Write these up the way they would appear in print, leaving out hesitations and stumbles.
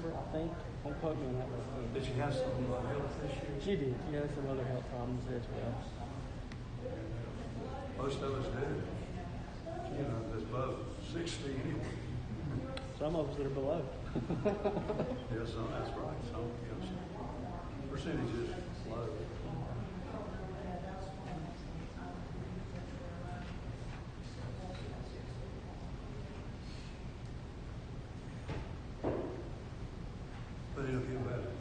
cancer, I think. Don't quote me on that one. Did she have some health issues? She did. She had some other health problems as well. Most of us do. You know, that's above 60 anyway. Some of us that are below. Yes, that's right. So, yes, percentage is low. But it'll get better.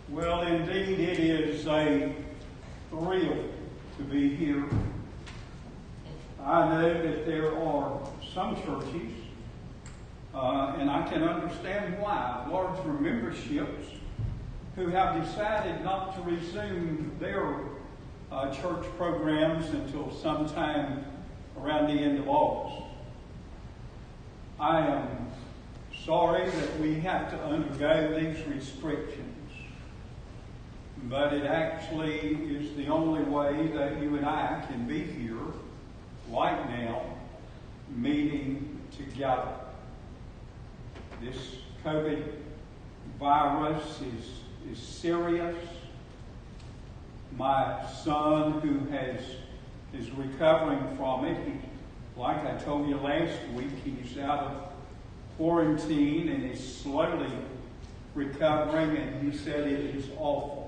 Well, indeed, it is a thrill to be here. I know that there are some churches, and I can understand why, larger memberships who have decided not to resume their church programs until sometime around the end of August. I am sorry that we have to undergo these restrictions, but it actually is the only way that you and I can be here right now, meeting together. This COVID virus is serious. My son, who is recovering from it, like I told you last week, he's out of quarantine and is slowly recovering, and he said it is awful.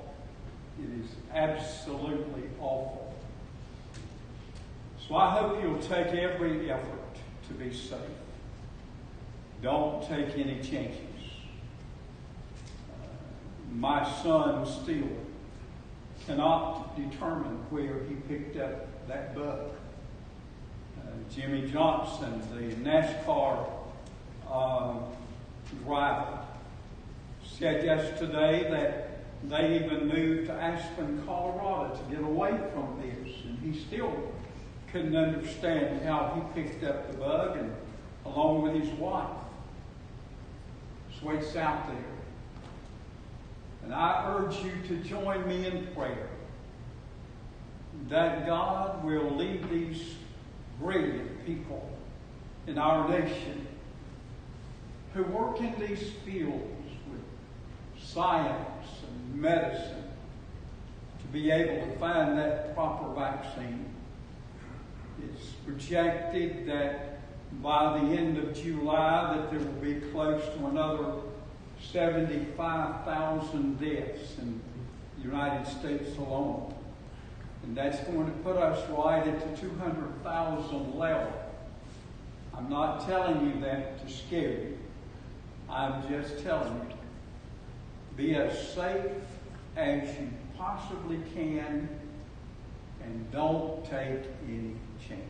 It is absolutely awful. So I hope you'll take every effort to be safe. Don't take any chances. My son still cannot determine where he picked up that bug. Jimmy Johnson, the NASCAR driver, said yesterday that they even moved to Aspen, Colorado to get away from this. And he still couldn't understand how he picked up the bug, and along with his wife. So it's out there. And I urge you to join me in prayer that God will lead these brilliant people in our nation who work in these fields with science and medicine to be able to find that proper vaccine. It's projected that by the end of July that there will be close to another 75,000 deaths in the United States alone. And that's going to put us right at the 200,000 level. I'm not telling you that to scare you. I'm just telling you, be as safe as you possibly can and don't take any changes.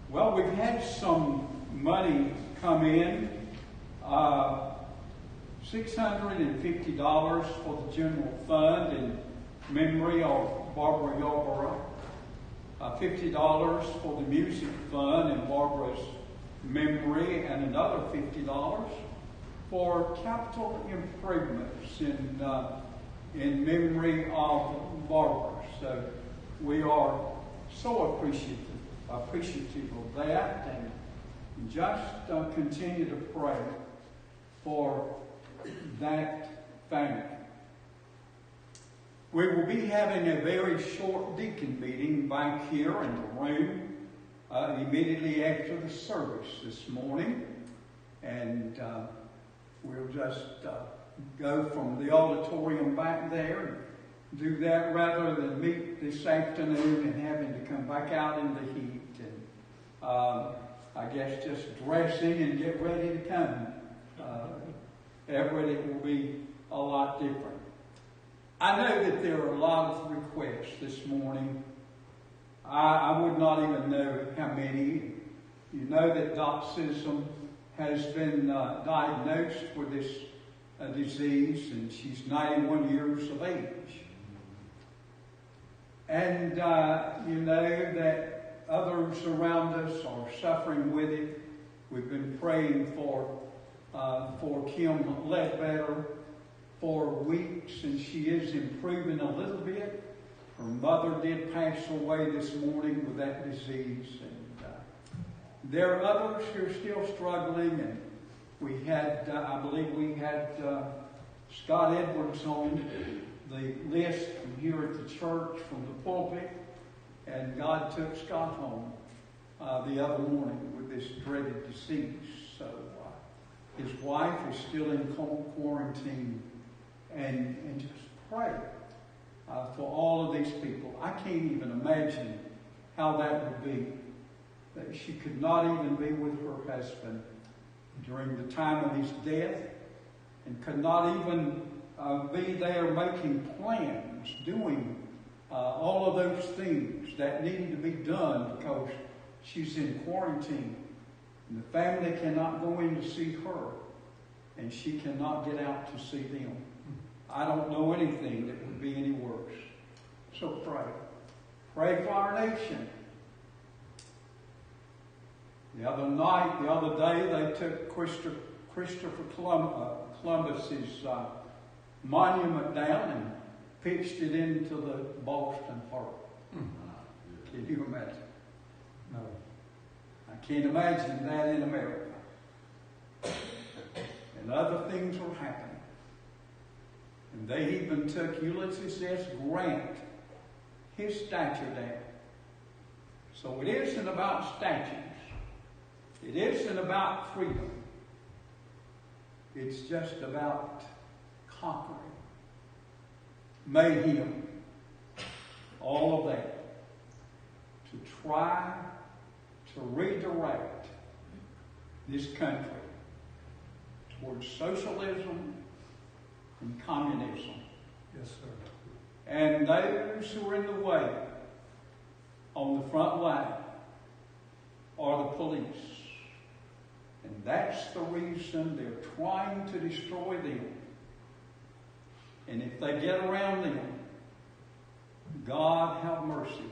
Well, we've had some money come in, $650 for the general fund in memory of Barbara Yarborough, $50 for the music fund in Barbara's memory, and another $50 for capital improvements in memory of Barbara. So we are so appreciative of that, and just continue to pray for that family. We will be having a very short deacon meeting back here in the room immediately after the service this morning, and we'll just go from the auditorium back there and do that rather than meet this afternoon and having to come back out in the heat and I guess just dress in and get ready to come. Everett will be a lot different. I know that there are a lot of requests this morning. I would not even know how many. You know that Doxism has been diagnosed with this disease, and she's 91 years of age. And you know that others around us are suffering with it. We've been praying for Kim Ledbetter for weeks, and she is improving a little bit. Her mother did pass away this morning with that disease, and there are others who are still struggling. And we had, I believe we had Scott Edwards on the list from here at the church from the pulpit, and God took Scott home the other morning with this dreaded disease. So his wife is still in quarantine, and just pray for all of these people. I can't even imagine how that would be, that she could not even be with her husband during the time of his death, and could not even be there making plans, doing all of those things that needed to be done because she's in quarantine. And the family cannot go in to see her, and she cannot get out to see them. I don't know anything that would be any worse. So pray. Pray for our nation. The other day, they took Christopher Columbus's monument down and pitched it into the Boston Harbor. Can you imagine? No. I can't imagine that in America. And other things were happening. And they even took Ulysses S. Grant, his statue down. So it isn't about statues. It isn't about freedom. It's just about conquering, mayhem, all of that, to try to redirect this country towards socialism and communism. Yes, sir. And those who are in the way on the front line are the police. And that's the reason they're trying to destroy them. And if they get around them, God have mercy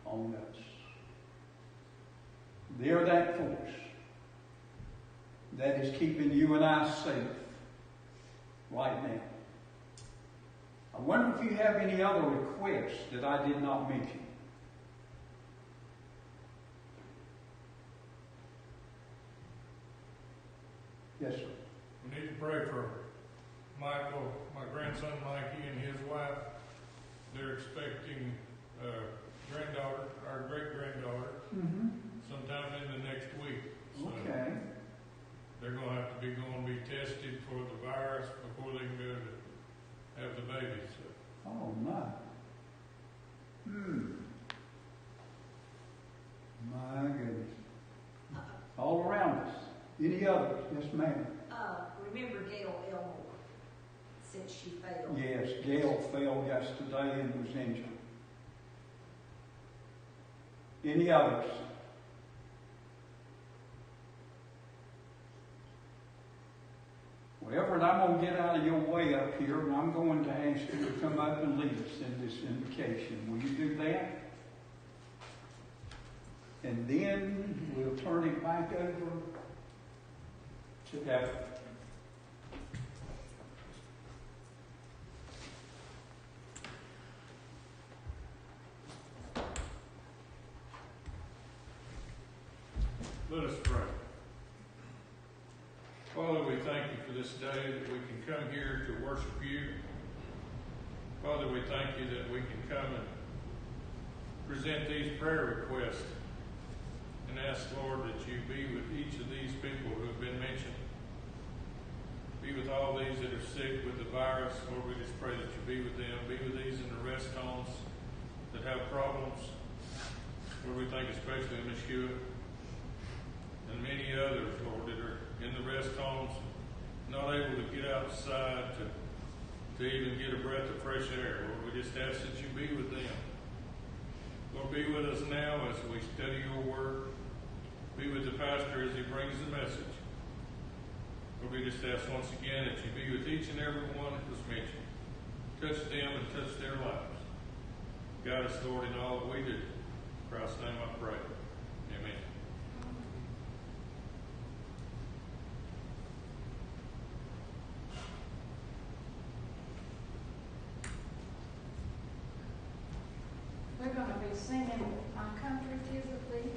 on us. They're that force that is keeping you and I safe right now. I wonder if you have any other requests that I did not mention. Yes, sir. We need to pray for Michael, my grandson Mikey, and his wife. They're expecting a granddaughter, our great-granddaughter, sometime in the next week. So Okay. they're going to have to be tested for the virus before they can go to have the baby. So. Oh, my. My goodness. All around us. Any others? Yes, ma'am. Remember Gail Elmore, since she failed. Yes, Gail fell yesterday and was injured. Any others? Well, Everett, I'm going to get out of your way up here, and I'm going to ask you to come up and lead us in this invocation. Will you do that? And then we'll turn it back over to Everett. Let us pray. Father, we thank you for this day that we can come here to worship you. Father, we thank you that we can come and present these prayer requests and ask, Lord, that you be with each of these people who have been mentioned. Be with all these that are sick with the virus. Lord, we just pray that you be with them. Be with these in the rest homes that have problems. Lord, we thank especially of Miss Hewitt and many others, Lord, that are in the rest homes, not able to get outside to even get a breath of fresh air. Lord, we just ask that you be with them. Lord, be with us now as we study your word. Be with the pastor as he brings the message. Lord, we just ask once again that you be with each and every one that was mentioned. Touch them and touch their lives. Guide us, Lord, in all that we do. In Christ's name I pray. Amen. We're going to be singing Country 'Tis of Thee.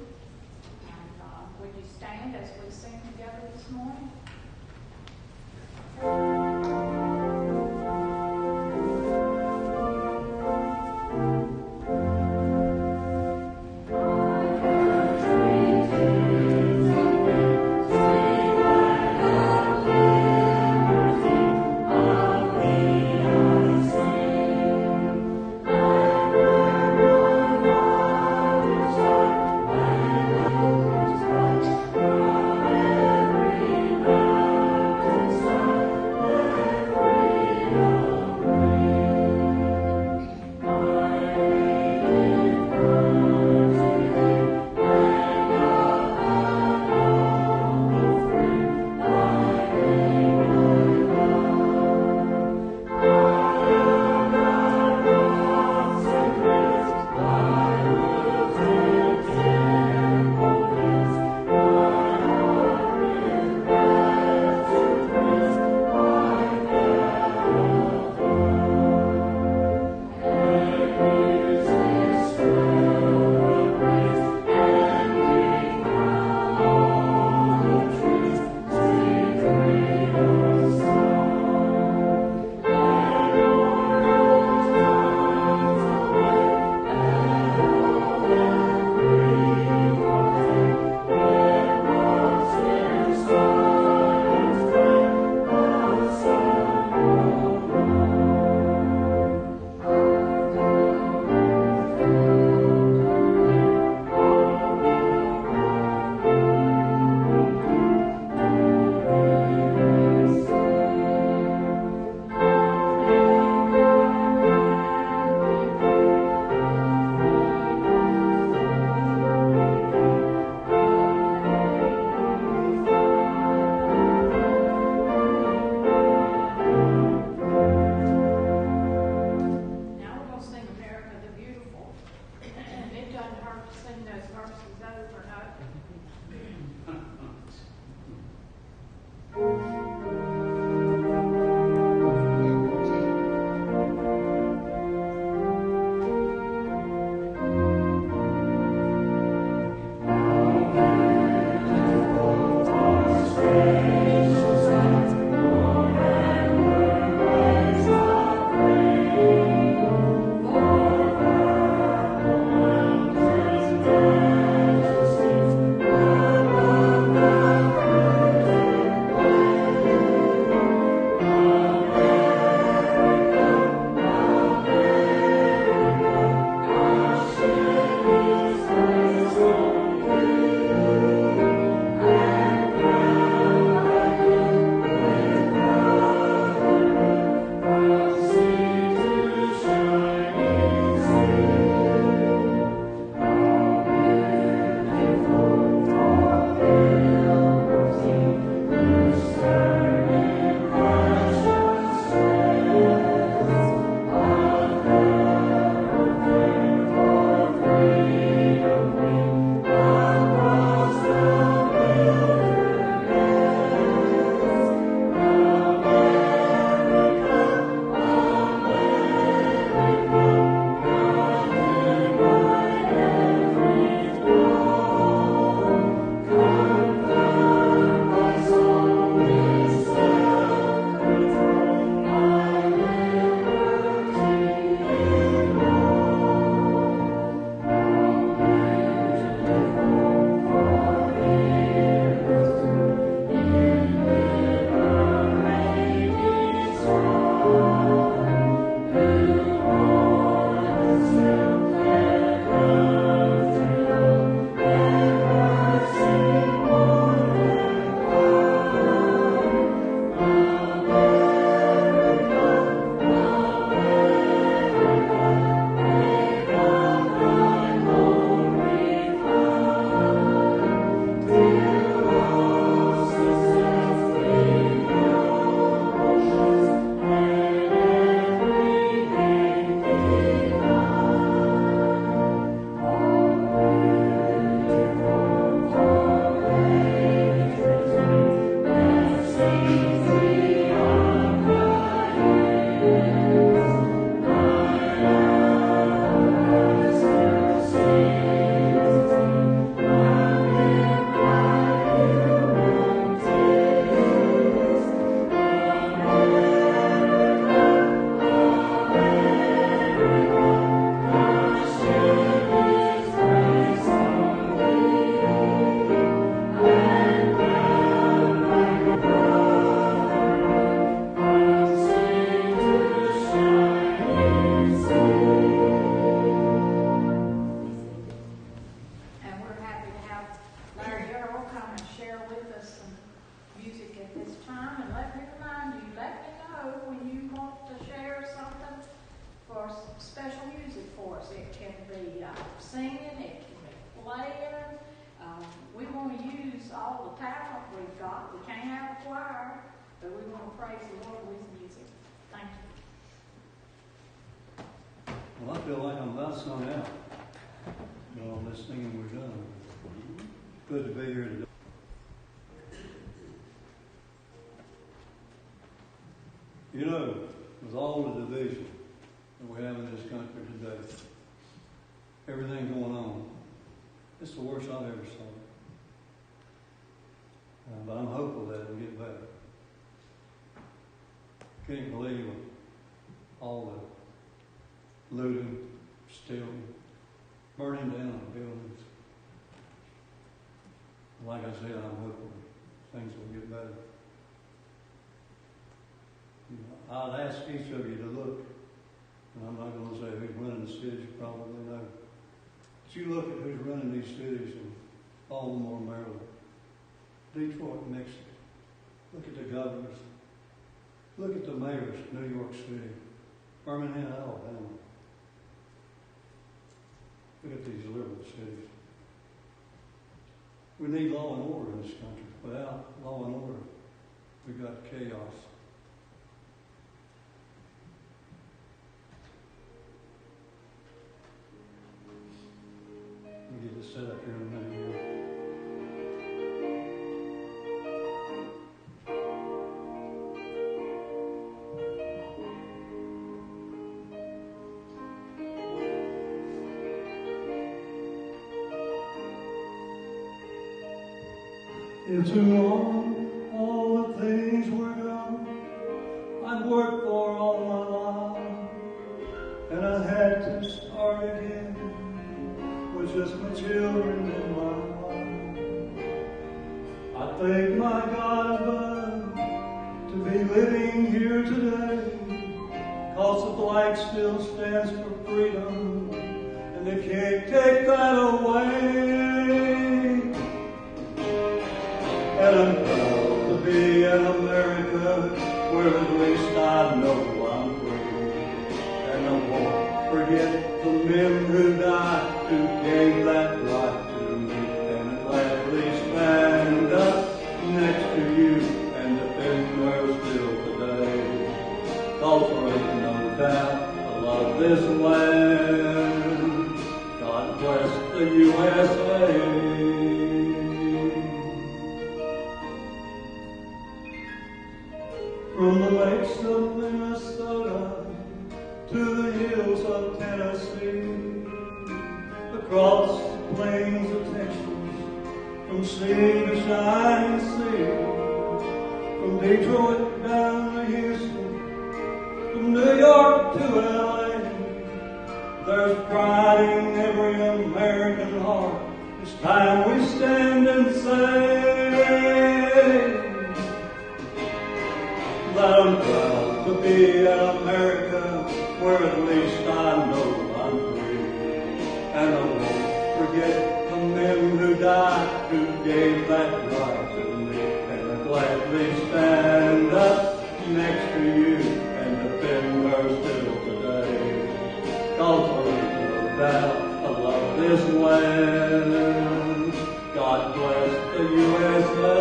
And would you stand as we sing together this morning? From every praise the Lord with music. Thank you. Well, I feel like I'm about to sign out. All this singing we're done. Good to be here today. You know, with all the division that we have in this country today, everything going on, it's the worst I've ever seen. But I'm hopeful that it'll get better. Can't believe all the looting, stealing, burning down buildings. Like I said, I'm hopeful things will get better. I'd ask each of you to look, and I'm not going to say who's running the cities, you probably know. But you look at who's running these cities in Baltimore, Maryland, Detroit, Michigan. Look at the governors. Look at the mayors, New York City, Birmingham, Alabama. Look at these liberal cities. We need law and order in this country. Without law and order, we've got chaos. We get to set up here in a minute here. It's too long, all the things were gone I'd worked for all my life, and I had to start again with just my children in my life. I thank my God above to be living here today, 'cause the flag still stands for freedom, and they can't take that away. And I'm proud to be in America, where at least I know I'm free. And I won't forget the men who died, who gave that right to me. And I'll gladly stand up next to you and defend her still today. 'Cause there ain't no doubt I love this land. God bless the USA. From the lakes of Minnesota to the hills of Tennessee, across the plains of Texas, from sea to shining sea, from Detroit down to Houston, from New York to LA, there's pride in every American heart. It's time we stand and say that I'm proud to be in America, where at least I know I'm free. And I won't forget the men who died, who gave that right to me. And I'll gladly stand up next to you and defend her still today. 'Cause there ain't no doubt I love this land. God bless the USA.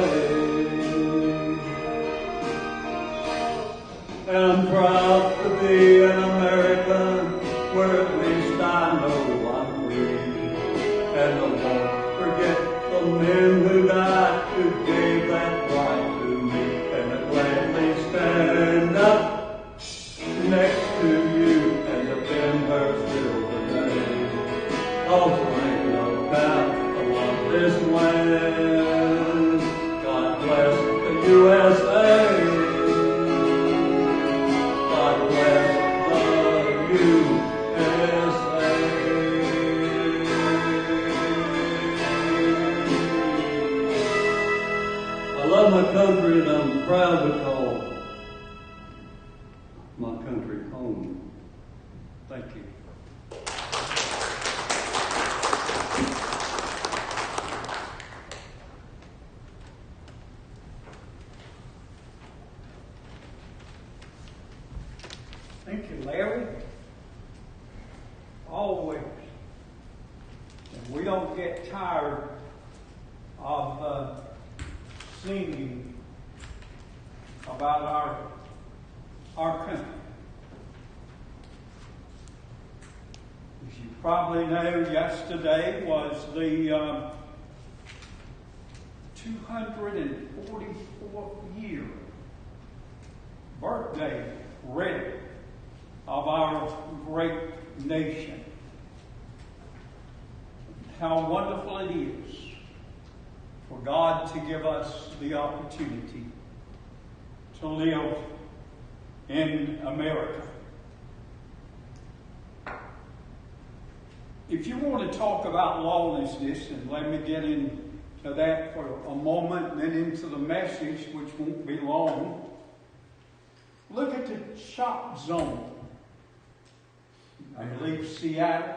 And I'm proud to be in America, where at least I know I'm free. And I won't forget the men who died, who gave that right to me. And I'll gladly stand up next to you and defend her still today. 'Cause there ain't no doubt I love this land. God bless the USA. I love my country, and I'm proud to call my country home. Thank you. Thank you, Larry. Always. And we don't get tired of singing about our country. As you probably know, yesterday was the 244th year birthday, really, of our great nation. How wonderful it is for God to give us the opportunity to live in America. If you want to talk about lawlessness, and let me get into that for a moment, and then into the message, which won't be long, look at the shock zone. I believe Seattle.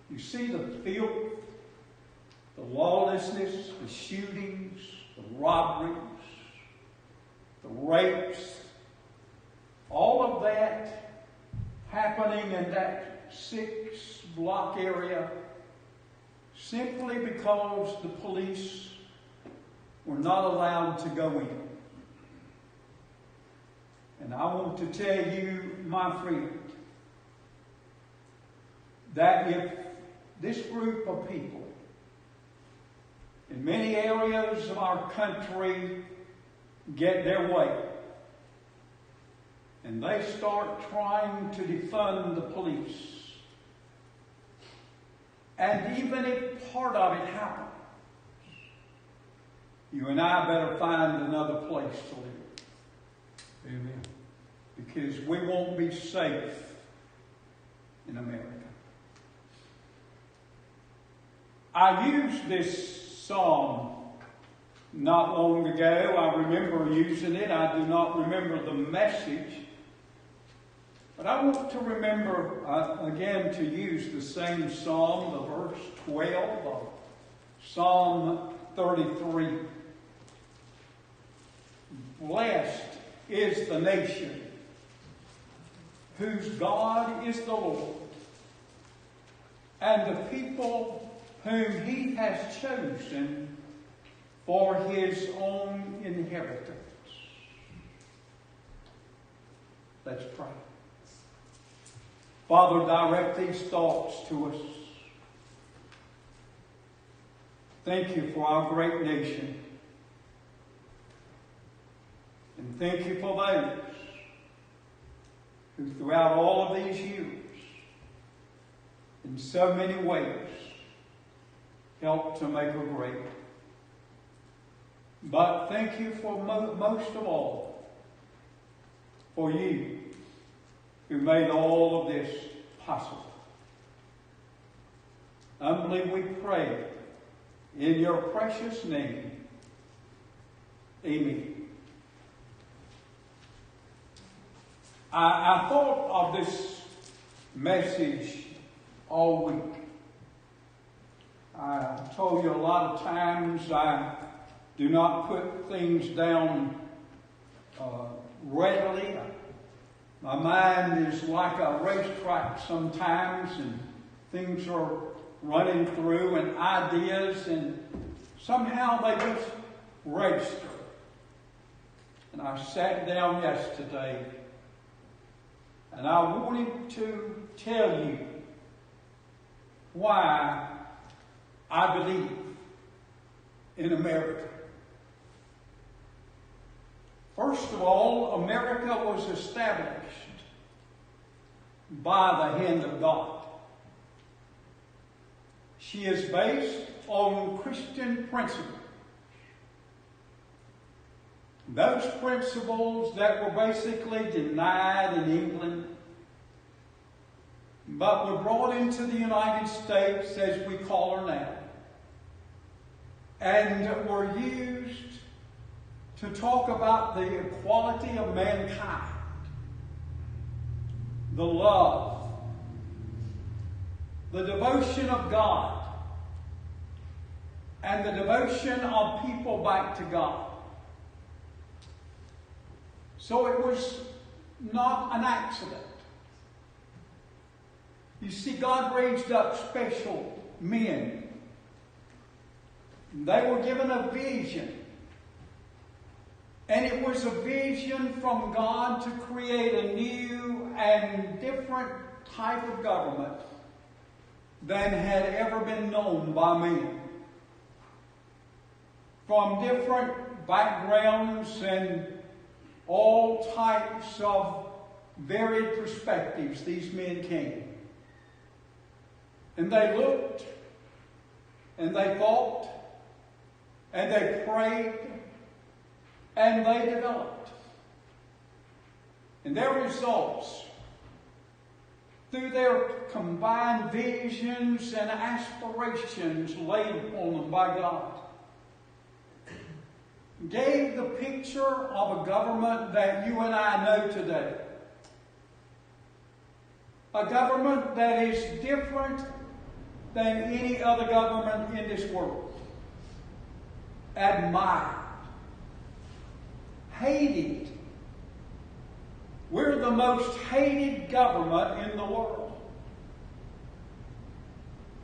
You see the filth, the lawlessness, the shootings, the robberies, the rapes, all of that happening in that 6-block area simply because the police were not allowed to go in. And I want to tell you, my friend, that if this group of people in many areas of our country get their way and they start trying to defund the police, and even if part of it happens, you and I better find another place to live. Amen. Because we won't be safe in America. I used this psalm not long ago. I remember using it. I do not remember the message. But I want to remember, again, to use the same psalm, the verse 12 of Psalm 33. Blessed is the nation whose God is the Lord, and the people whom he has chosen for his own inheritance. Let's pray. Father, direct these thoughts to us. Thank you for our great nation. And thank you for those who throughout all of these years, in so many ways, helped to make her great. But thank you for most of all, for you who made all of this possible. Humbly we pray in your precious name. Amen. I thought of this message all week. I told you a lot of times I do not put things down readily. My mind is like a racetrack sometimes, and things are running through, and ideas, and somehow they just register. And I sat down yesterday, and I wanted to tell you why I believe in America. First of all, America was established by the hand of God. She is based on Christian principles. Those principles that were basically denied in England, but were brought into the United States, as we call her now, and were used to talk about the equality of mankind, the love, the devotion of God, and the devotion of people back to God. So it was not an accident. You see, God raised up special men. They were given a vision. And it was a vision from God to create a new and different type of government than had ever been known by men. From different backgrounds and all types of varied perspectives, these men came. And they looked, and they thought, and they prayed, and they developed. And their results, through their combined visions and aspirations laid upon them by God, gave the picture of a government that you and I know today. A government that is different than any other government in this world. Admired. Hated. We're the most hated government in the world.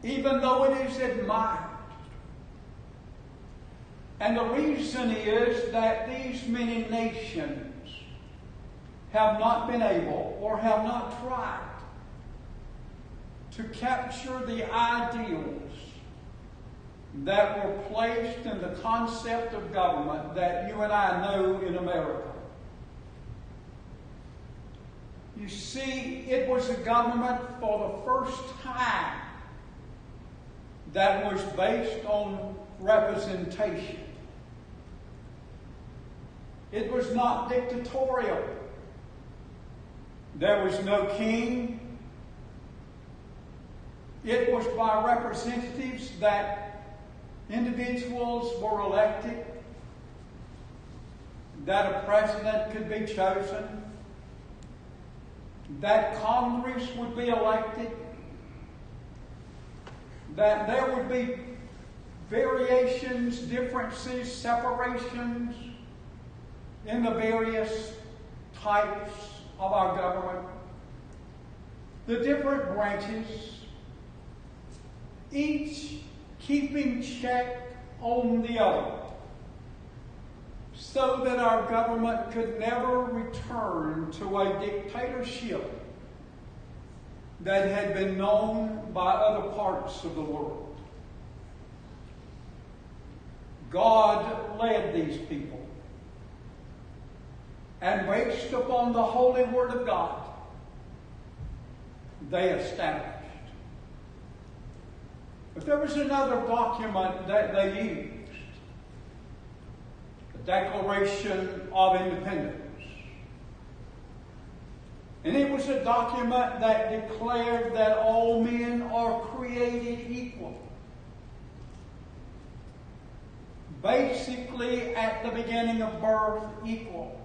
Even though it is admired. And the reason is that these many nations have not been able or have not tried to capture the ideals that were placed in the concept of government that you and I know in America. You see, it was a government for the first time that was based on representation. It was not dictatorial. There was no king. It was by representatives that individuals were elected, that a president could be chosen, that Congress would be elected, that there would be variations, differences, separations in the various types of our government, the different branches, each keeping check on the other, so that our government could never return to a dictatorship that had been known by other parts of the world. God led these people, and based upon the holy word of God, they established. But there was another document that they used, the Declaration of Independence. And it was a document that declared that all men are created equal. Basically, at the beginning of birth, equal.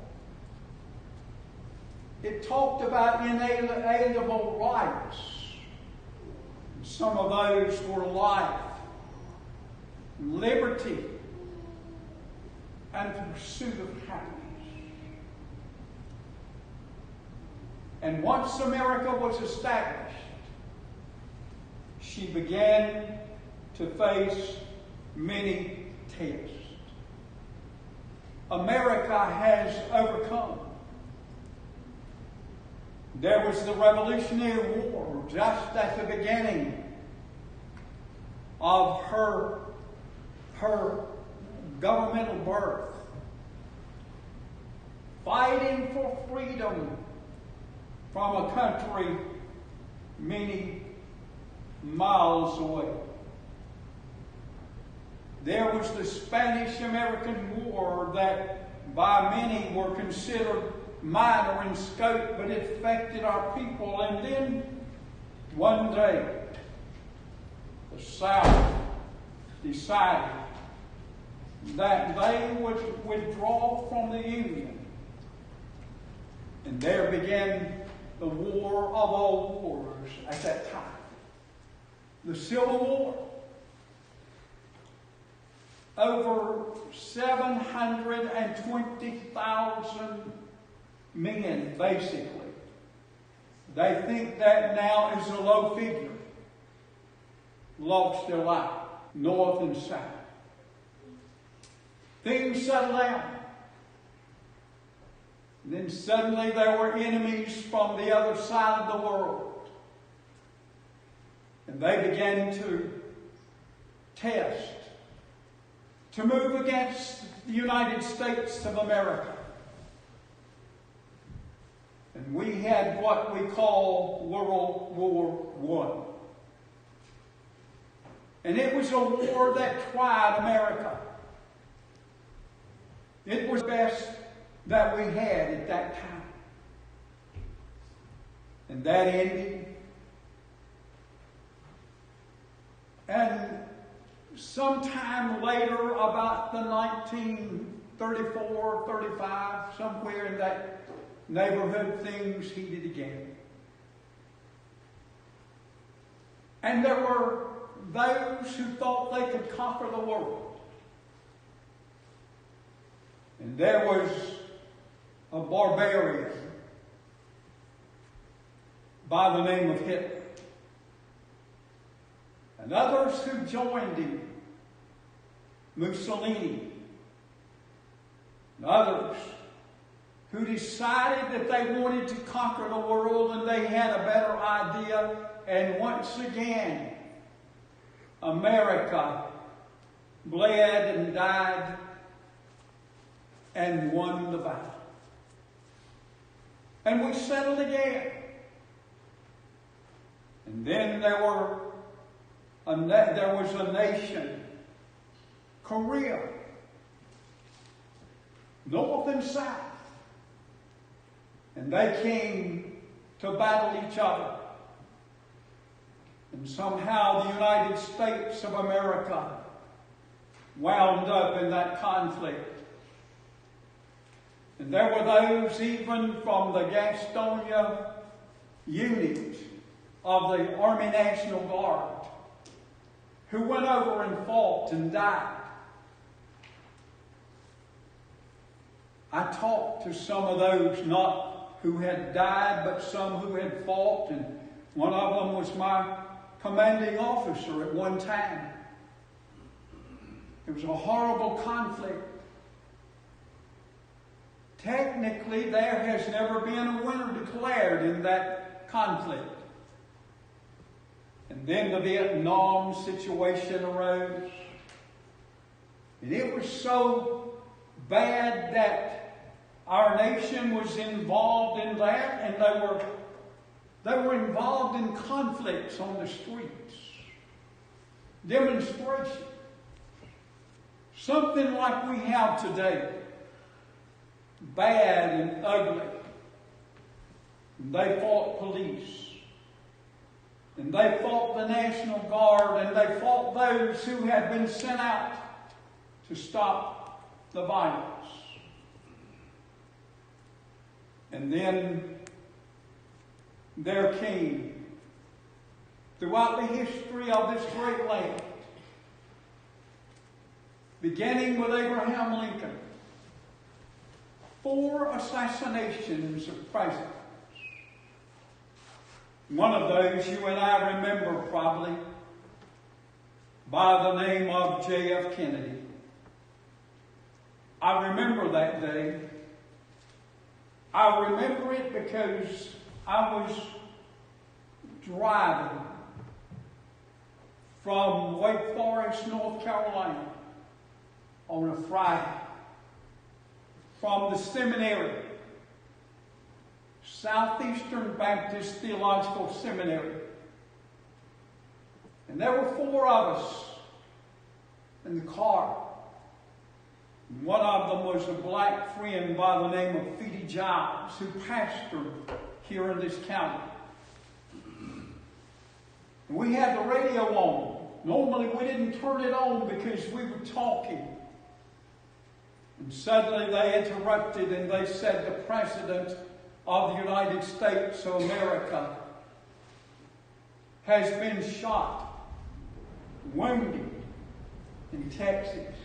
It talked about inalienable rights. Some of those were life, liberty, and the pursuit of happiness. And once America was established, she began to face many tests. America has overcome. There was the Revolutionary War just at the beginning of her governmental birth. Fighting for freedom from a country many miles away. There was the Spanish-American War that by many were considered minor in scope, but it affected our people. And then one day, the South decided that they would withdraw from the Union. And there began the war of all wars at that time. The Civil War. Over 720,000 men, basically. They think that now is a low figure. Lost their life, north and south. Things settled down. And then suddenly there were enemies from the other side of the world. And they began to test, to move against the United States of America. And we had what we call World War I. And it was a war that tried America. It was the best that we had at that time. And that ended. And sometime later, about the 1934, 35, somewhere in that neighborhood, things heated again. And there were those who thought they could conquer the world. And there was a barbarian by the name of Hitler. And others who joined him, Mussolini, and others who decided that they wanted to conquer the world and they had a better idea. And once again, America bled and died and won the battle. And we settled again. And then there was a nation, Korea, north and south. And they came to battle each other. And somehow the United States of America wound up in that conflict. And there were those even from the Gastonia unit of the Army National Guard who went over and fought and died. I talked to some of those, not who had died, but some who had fought, and one of them was my commanding officer at one time. It was a horrible conflict. Technically, there has never been a winner declared in that conflict. And then the Vietnam situation arose. And it was so bad that our nation was involved in that, and they were involved in conflicts on the streets, demonstrations, something like we have today, bad and ugly. And they fought police, and they fought the National Guard, and they fought those who had been sent out to stop the violence. And then there came, throughout the history of this great land, beginning with Abraham Lincoln, 4 assassinations of presidents. One of those you and I remember probably by the name of J.F. Kennedy. I remember that day. I remember it because I was driving from Wake Forest, North Carolina on a Friday from the seminary, Southeastern Baptist Theological Seminary. And there were 4 of us in the car. And one of them was a black friend by the name of Feedy Giles, who pastored here in this county. And we had the radio on. Normally we didn't turn it on because we were talking. And suddenly they interrupted and they said the President of the United States of America has been shot, wounded in Texas.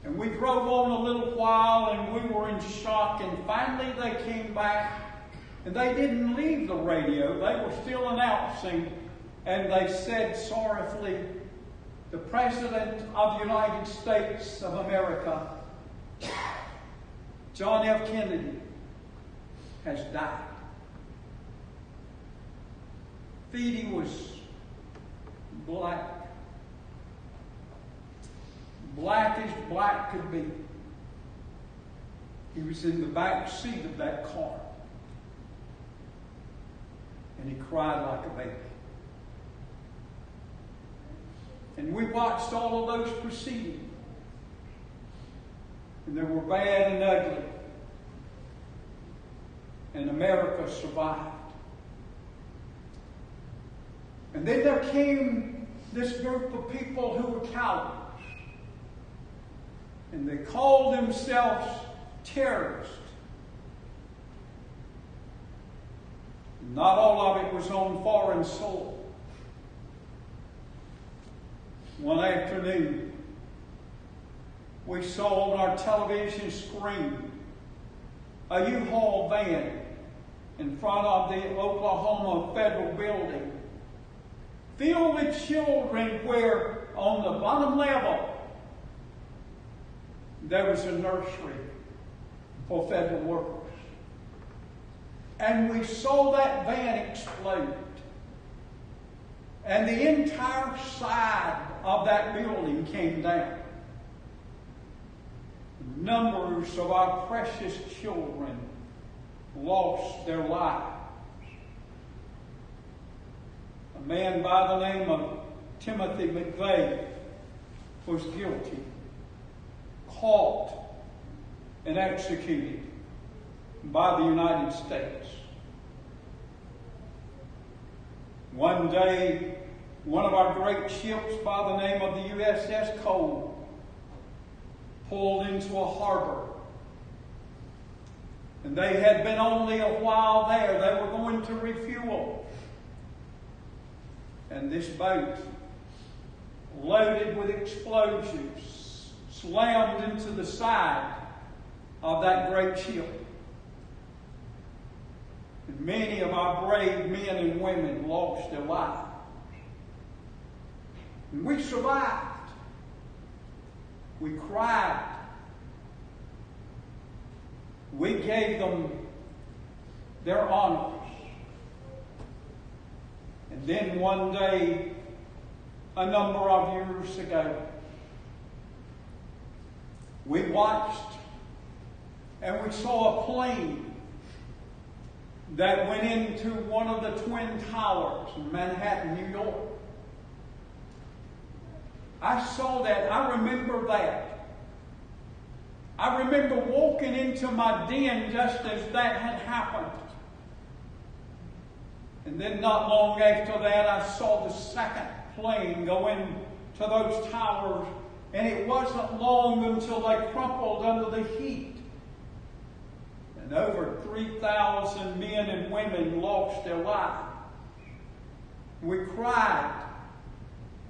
And we drove on a little while and we were in shock, and finally they came back and they didn't leave the radio. They were still announcing, and they said sorrowfully, the President of the United States of America John F. Kennedy has died. Feedy was black. Black as black could be. He was in the back seat of that car. And he cried like a baby. And we watched all of those proceedings. And they were bad and ugly. And America survived. And then there came this group of people who were cowards. And they called themselves terrorists. Not all of it was on foreign soil. One afternoon, we saw on our television screen a U-Haul van in front of the Oklahoma Federal Building, filled with children, where on the bottom level there was a nursery for federal workers. And we saw that van explode. And the entire side of that building came down. Numbers of our precious children lost their lives. A man by the name of Timothy McVeigh was guilty, caught, and executed by the United States. One day, one of our great ships by the name of the USS Cole pulled into a harbor. And they had been only a while there. They were going to refuel. And this boat, loaded with explosives, slammed into the side of that great ship. And many of our brave men and women lost their lives. And we survived. We cried. We gave them their honors. And then one day, a number of years ago, we watched and we saw a plane that went into one of the Twin Towers in Manhattan, New York. I saw that. I remember that. I remember walking into my den just as that had happened. And then not long after that, I saw the second plane go into those towers. And it wasn't long until they crumpled under the heat. And over 3,000 men and women lost their lives. We cried.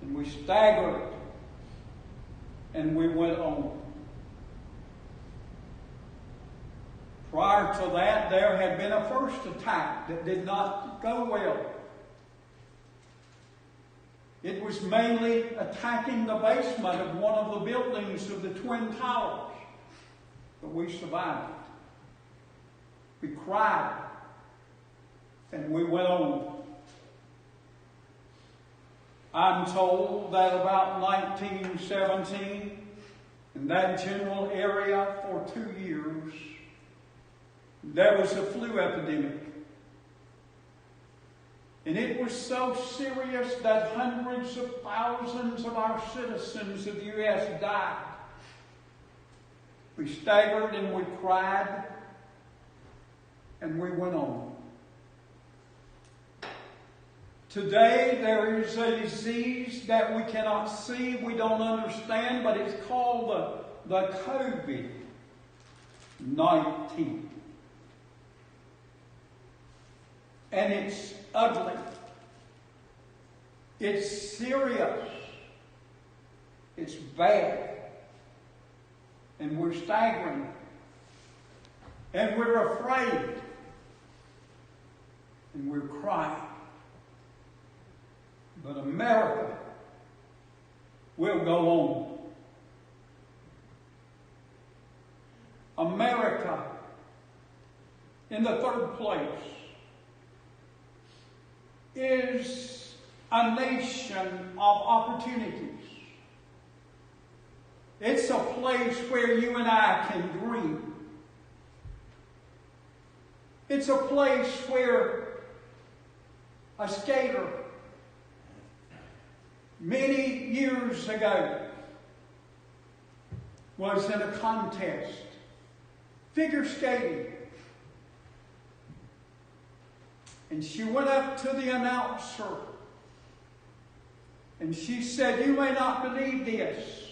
And we staggered. And we went on. Prior to that, there had been a first attack that did not go well. It was mainly attacking the basement of one of the buildings of the Twin Towers. But we survived. We cried. And we went on. I'm told that about 1917, in that general area for 2 years, there was a flu epidemic. And it was so serious that hundreds of thousands of our citizens of the U.S. died. We staggered and we cried and we went on. Today there is a disease that we cannot see, we don't understand, but it's called the COVID-19. And it's ugly. It's serious. It's bad. And we're staggering. And we're afraid. And we're crying. But America will go on. America in the third place is a nation of opportunities. It's a place where you and I can dream. It's a place where a skater many years ago was in a contest, figure skating. And she went up to the announcer and she said, "You may not believe this,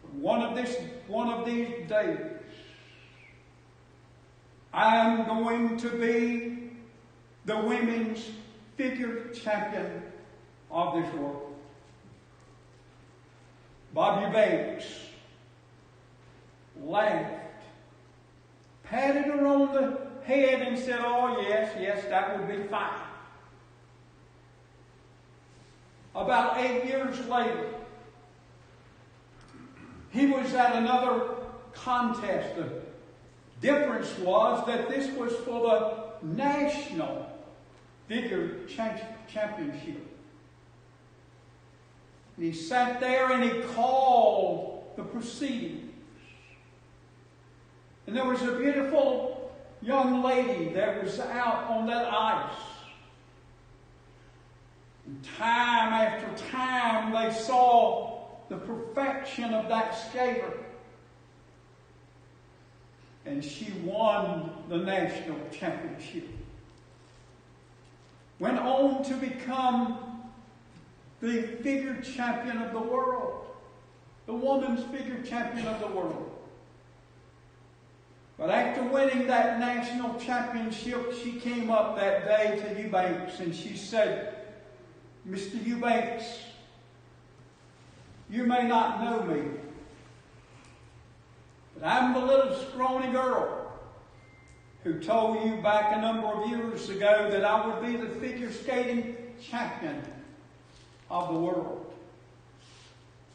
but one of these days, I'm going to be the women's figure champion of this world." Bobby Banks laughed, patted her on the head and said, "Oh yes, that would be fine." About 8 years later, he was at another contest. The difference was that this was for the national figure championship. And he sat there and he called the proceedings. And there was a beautiful young lady that was out on that ice. And time after time they saw the perfection of that skater. And she won the national championship. Went on to become the figure champion of the world. The woman's figure champion of the world. But after winning that national championship, she came up that day to Eubanks and she said, "Mr. Eubanks, you may not know me, but I'm the little scrawny girl who told you back a number of years ago that I would be the figure skating champion of the world.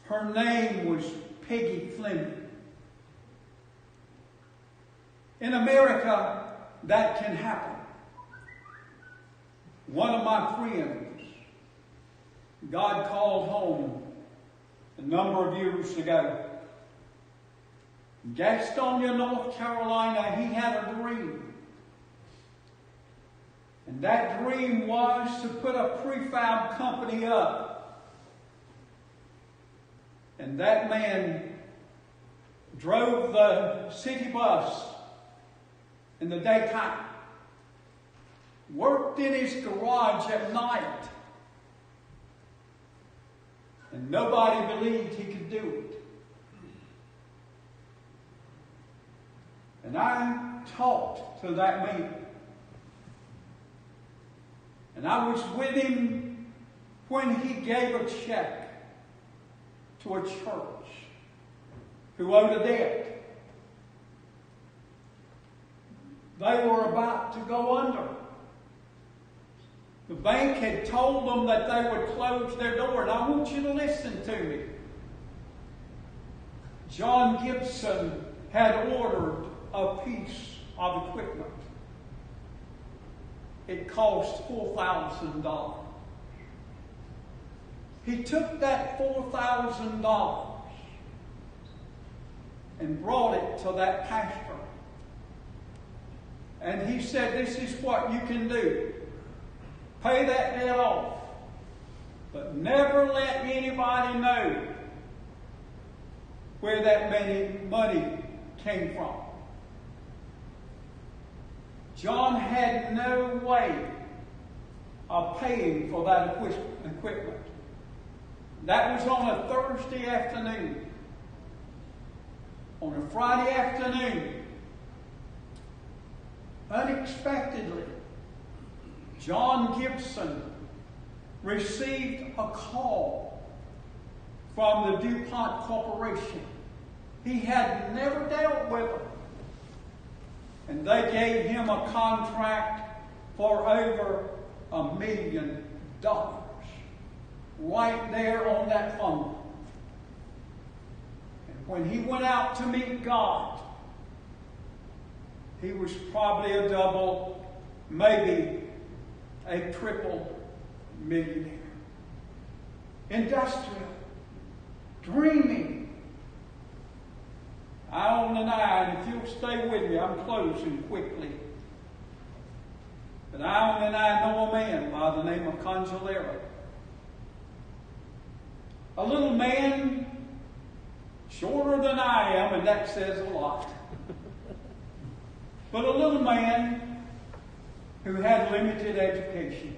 Her name was Peggy Fleming. In America, that can happen. One of my friends, God called home a number of years ago. In Gastonia, North Carolina, he had a dream. And that dream was to put a prefab company up. And that man drove the city bus in the daytime, worked in his garage at night, and nobody believed he could do it. And I talked to that man. And I was with him when he gave a check to a church who owed a debt. They were about to go under. The bank had told them that they would close their door. And I want you to listen to me. John Gibson had ordered a piece of equipment. It cost $4,000. He took that $4,000 and brought it to that pastor. And he said, "This is what you can do. Pay that debt off, but never let anybody know where that money came from." John had no way of paying for that equipment. That was on a Thursday afternoon. On a Friday afternoon, unexpectedly, John Gibson received a call from the DuPont Corporation. He had never dealt with them. And they gave him a contract for over $1 million. Right there on that phone. And when he went out to meet God, he was probably a double, maybe a triple millionaire. Industrial, dreaming. I own an eye, and if you'll stay with me, I'm closing quickly. But I own and I know a man by the name of Congelero. A little man, shorter than I am, and that says a lot. But a little man who had limited education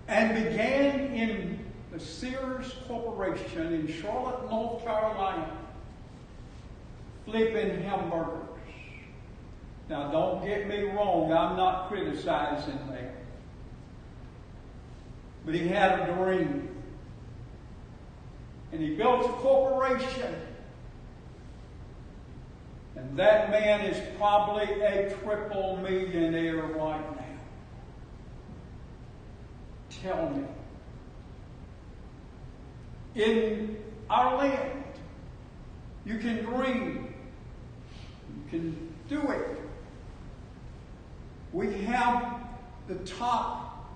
and began in the Sears Corporation in Charlotte, North Carolina, flipping hamburgers. Now, don't get me wrong, I'm not criticizing that. But he had a dream. And he built a corporation. And that man is probably a triple millionaire right now. Tell me. In our land, you can dream. You can do it. We have the top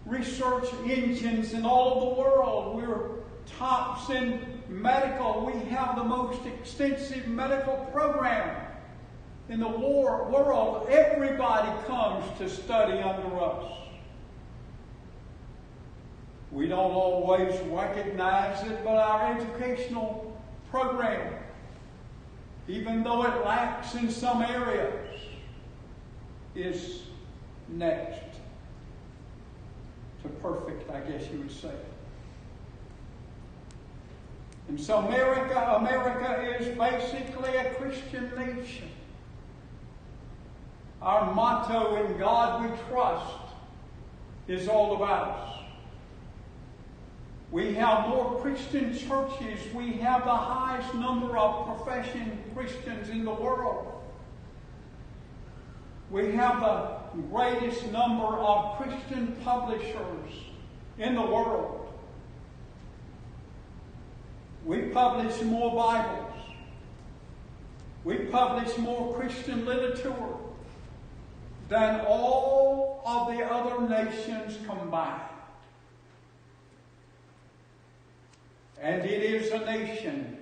research engines in all of the world. We're tops in medical. We have the most extensive medical program in the world. Everybody comes to study under us. We don't always recognize it, but our educational program, even though it lacks in some areas, is next to perfect, I guess you would say. And so America is basically a Christian nation. Our motto, "In God we trust," is all about us. We have more Christian churches. We have the highest number of professing Christians in the world. We have the greatest number of Christian publishers in the world. We publish more Bibles. We publish more Christian literature than all of the other nations combined. And it is a nation,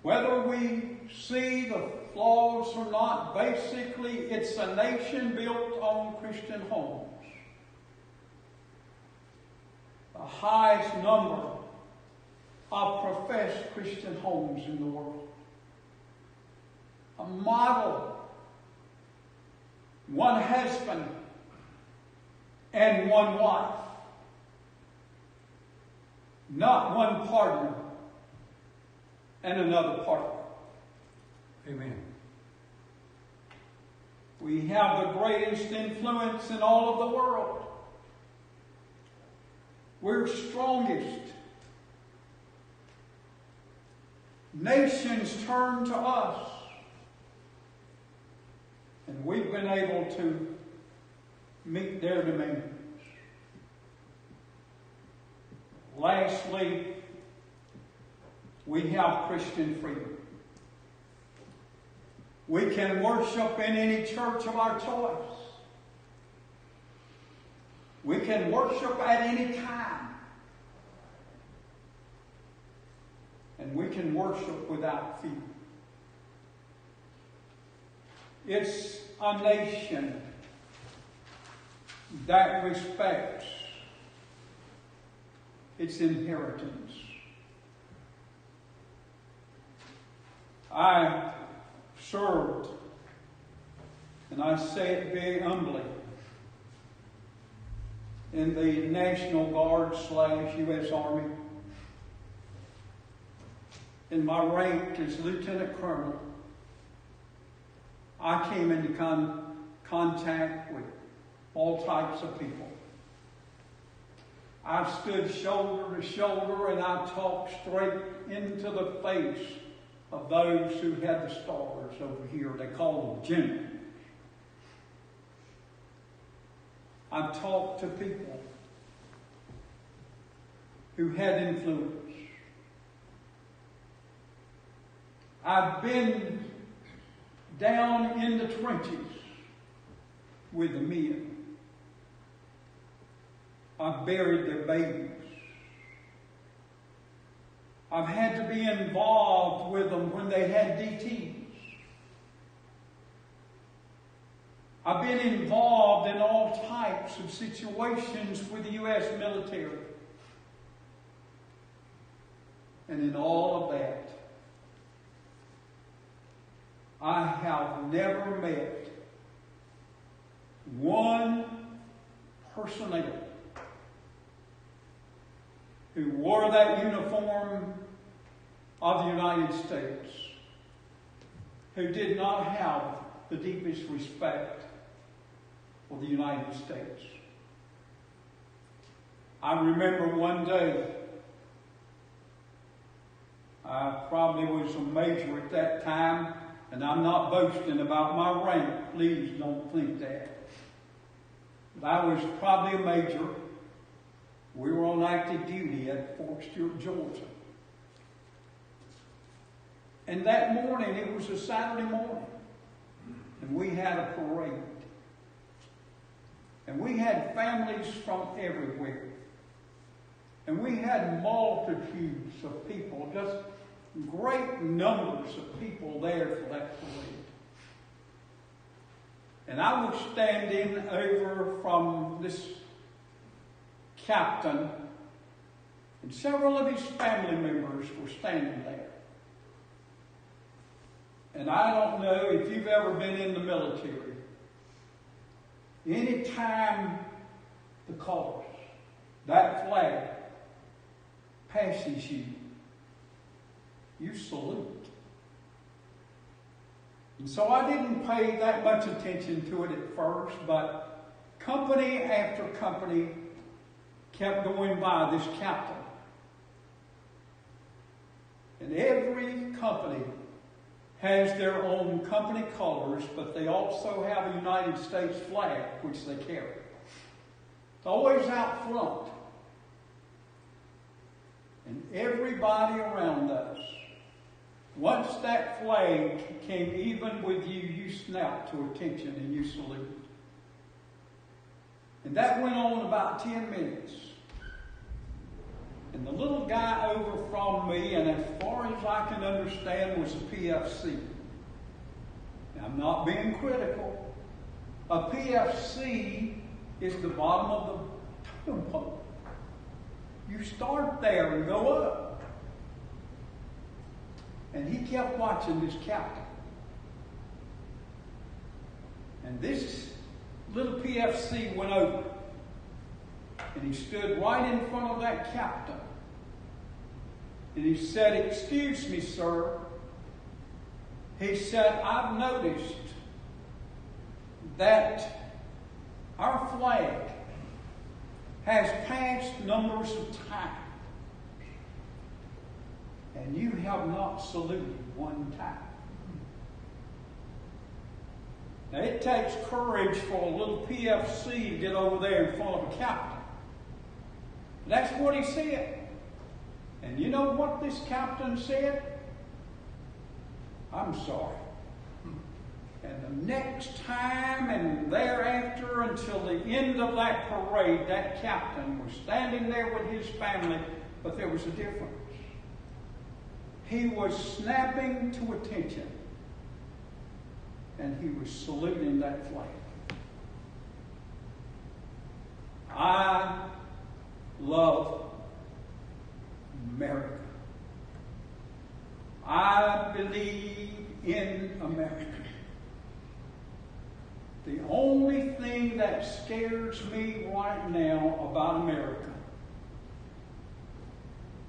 whether we see the flaws or not, basically it's a nation built on Christian homes. The highest number of professed Christian homes in the world. A model, one husband and one wife. Not one partner and another partner. Amen. We have the greatest influence in all of the world. We're strongest. Nations turn to us. And we've been able to meet their demands. Lastly, we have Christian freedom. We can worship in any church of our choice. We can worship at any time. And we can worship without fear. It's a nation that respects its inheritance. I served, and I say it very humbly, in the National Guard / U.S. Army. In my rank as Lieutenant Colonel, I came into contact with all types of people. I stood shoulder to shoulder and I talked straight into the face of those who had the stars over here. They call them generals. I talked to people who had influence. I've been down in the trenches with the men. I've buried their babies. I've had to be involved with them when they had DTs. I've been involved in all types of situations with the U.S. military. And in all of that, I have never met one personnel who wore that uniform of the United States who did not have the deepest respect for the United States. I remember one day, I probably was a major at that time, and I'm not boasting about my rank, please don't think that. But I was probably a major. We were on active duty at Fort Stewart, Georgia. And that morning, it was a Saturday morning, and we had a parade. And we had families from everywhere. And we had multitudes of people, just great numbers of people there for that parade. And I was standing over from this captain, and several of his family members were standing there. And I don't know if you've ever been in the military. Anytime the colors, that flag, passes you, you salute. And so I didn't pay that much attention to it at first, but company after company kept going by this captain. And every company has their own company colors, but they also have a United States flag, which they carry. It's always out front. And everybody around us, once that flag came even with you, you snapped to attention and you saluted. And that went on about 10 minutes. And the little guy over from me, and as far as I can understand, was a PFC. Now, I'm not being critical. A PFC is the bottom of the totem pole. You start there and go up. And he kept watching this captain. And this little PFC went over. And he stood right in front of that captain. And he said, "Excuse me, sir." He said, "I've noticed that our flag has passed numbers of times, and you have not saluted one time." Now, it takes courage for a little PFC to get over there in front of a captain. That's what he said. And you know what this captain said? "I'm sorry." And the next time and thereafter until the end of that parade, that captain was standing there with his family, but there was a difference. He was snapping to attention, and he was saluting that flag. I love America. I believe in America. The only thing that scares me right now about America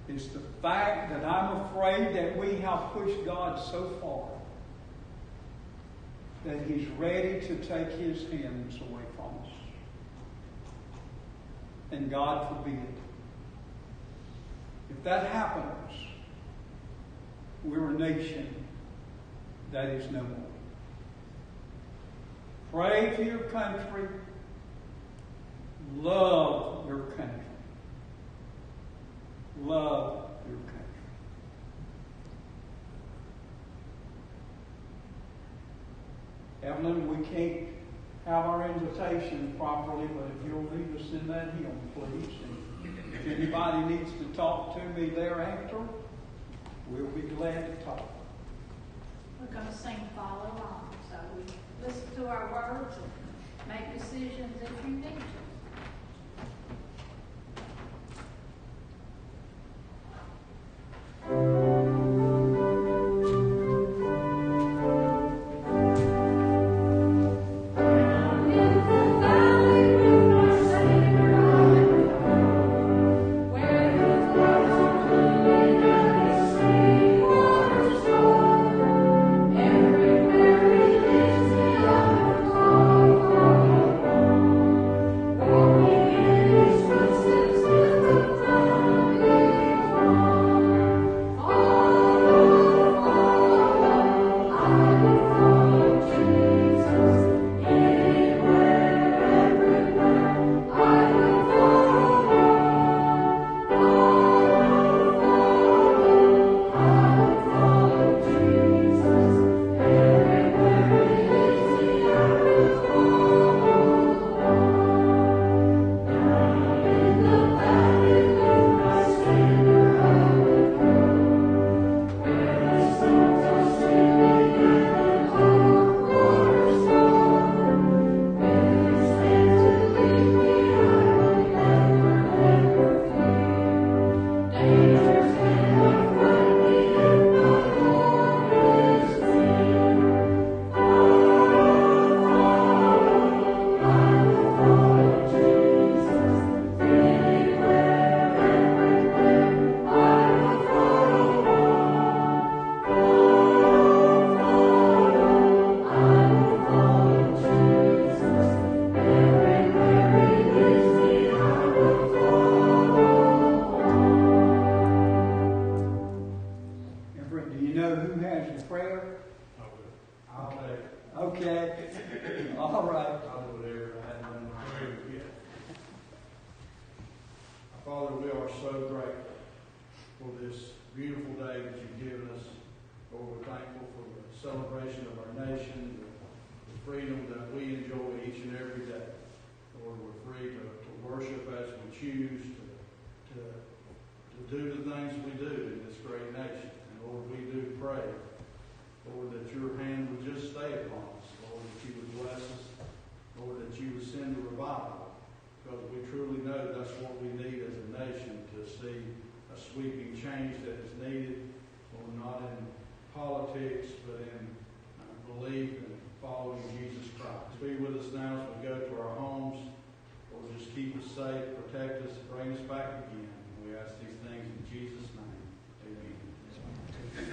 is the fact that I'm afraid that we have pushed God so far that He's ready to take His hands away from us. And God forbid. If that happens, we're a nation that is no more. Pray for your country. Love your country. Love your country. Evelyn, we can't have our invitation properly, but if you'll lead us in that hymn, please. And if anybody needs to talk to me thereafter, we'll be glad to talk. We're going to sing Follow On. So we listen to our words and make decisions if you need to. Father, we are so grateful for this beautiful day that you've given us. Lord, we're thankful for the celebration of our nation, the freedom that we enjoy each and every day. Lord, we're free to worship as we choose, to do the things we do in this great nation. And Lord, we do pray, Lord, that your hand would just stay upon us. Lord, that you would bless us. Lord, that you would send a revival. Because we truly know that's what we need as a nation, to see a sweeping change that is needed, Lord, not in politics, but in belief and following Jesus Christ. Be with us now as we go to our homes. Lord, just keep us safe, protect us, bring us back again. We ask these things in Jesus' name. Amen.